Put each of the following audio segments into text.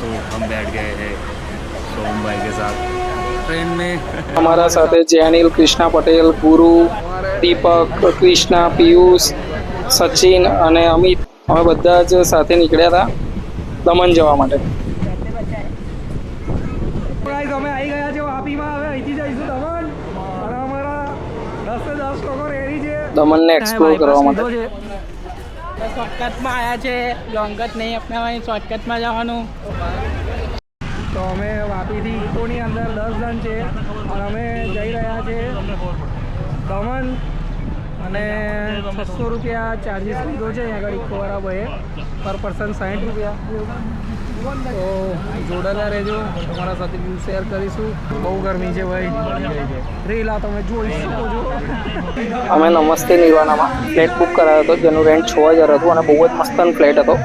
तो हम बैठ गए हैं सोम भाई के साथ ट्रेन में। हमारा साथ जैनिल, कृष्णा पटेल, गुरु, दीपक, कृष्णा, पीयूष, सचिन અને અમિત અમે બધા જ સાથે નીકળ્યા હતા દમણ જવા માટે। અમે આવી ગયા છે વાપીમાં, હવે અહીંથી જઈશું દમણ અને અમારા 10 થી 10 લોકો રેડી છે દમણને એક્સપ્લોર કરવા માટે। શોર્ટકટમાં આવ્યા છે, લોંગકટ નહીં અપનાવવાની, શોર્ટકટમાં જવાનું। તો અમે વાપીથી ઇકોની અંદર 10 જણ છે અને અમે જઈ રહ્યા છે દમણ અને 600 રૂપિયા ચાર્જીસ લીધો છે અહીં આગળ ઇકોવાળા ભાઈએ, પર પર્સન 60 રૂપિયા। તો જોડાયેલા રહેજો, તમારા સાથે વ્યૂ શેર કરીશું। બહુ ગરમી છે ભાઈ, રેલા તમે જોઈ શકો છો। અમે નમસ્તે નિર્વાણામાં ફ્લેટ બુક કરાયો હતો જેનું રેન્ટ 6000 હતું અને બહુ જ મસ્ત ફ્લેટ હતો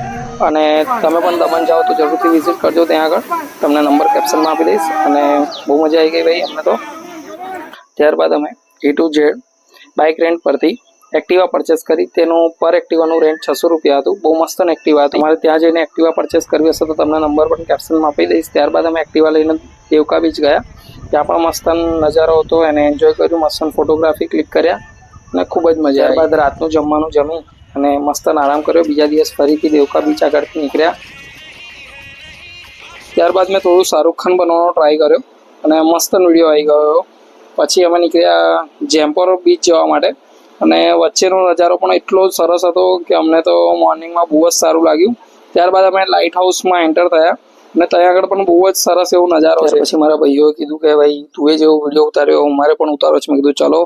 અને તમે પણ દમણ જાઓ તો જરૂરથી વિઝિટ કરજો ત્યાં આગળ, તમને નંબર કેપ્શનમાં આપી દઈશ। અને બહુ મજા આવી ગઈ ભાઈ અમને તો। ત્યારબાદ અમે A to Z bike rent પરથી એક્ટિવા પરચેસ કરી, તેનું પર એક્ટિવાનું રેન્ટ 600 રૂપિયા હતું। બહુ મસ્ત એક્ટિવા હતું, તમારે ત્યાં જઈને એક્ટિવા પરચેસ કરવી હશે તો તમને નંબર પણ કેપ્શનમાં આપી દઈશ। ત્યારબાદ અમે એક્ટિવા લઈને દેવકા બીચ ગયા, ત્યાં પણ મસ્ત નજારો હતો, એને એન્જોય કર્યું, મસ્ત ફોટોગ્રાફી ક્લિક કર્યા અને ખૂબ જ મજા આવી। ત્યારબાદ રાતનું જમવાનું જમી અને મસ્ત આરામ કર્યો। બીજા દિવસ ફરીથી દેવકા બીચ આગળથી નીકળ્યા। ત્યારબાદ મેં થોડું શાહરૂખ ખાન બનવાનો ટ્રાય કર્યો અને મસ્ત વિડીયો આવી ગયો। પછી અમે નીકળ્યા જેમ્પોર બીચ જવા માટે અને વચ્ચેનો નજારો પણ એટલો સરસ હતો કે અમને તો મોર્નિંગમાં બહુ જ સારું લાગ્યું। ત્યારબાદ અમે લાઇટ હાઉસમાં એન્ટર થયા અને ત્યાં આગળ પણ બહુ જ સરસ એવો નજારો છે। પછી મારા ભાઈઓએ કીધું કે ભાઈ તું એ જેવો વિડીયો ઉતાર્યો મારે પણ ઉતારો છે, મેં કીધું ચલો।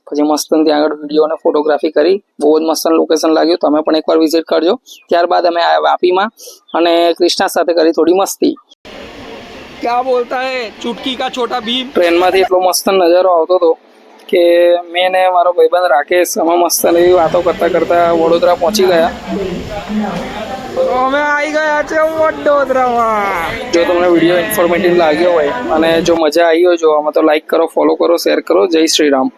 પછી મસ્ત ત્યાં આગળ વિડીયો અને ફોટોગ્રાફી કરી, બહુ જ મસ્ત લોકેશન લાગ્યું, તમે પણ એકવાર વિઝિટ કરજો। ત્યારબાદ અમે આવ્યા વાપીમાં અને કૃષ્ણા સાથે કરી થોડી મસ્તી। क्या बोलता है चुटकी का छोटा भीम। ટ્રેનમાંથી એટલો મસ્ત નજારો આવતો હતો કે મેં ને મારો ભાઈબંધ રાકેશ અમે મસ્ત એવી વાતો કરતા કરતા વડોદરા પહોંચી ગયા। તો અમે આવી ગયા છે વડોદરામાં। જો તમને વિડીયો ઇન્ફોર્મેટિવ લાગ્યો હોય અને જો મજા આવી હોય જોવામાં તો લાઈક કરો, ફોલો કરો, શેર કરો। જય શ્રી રામ।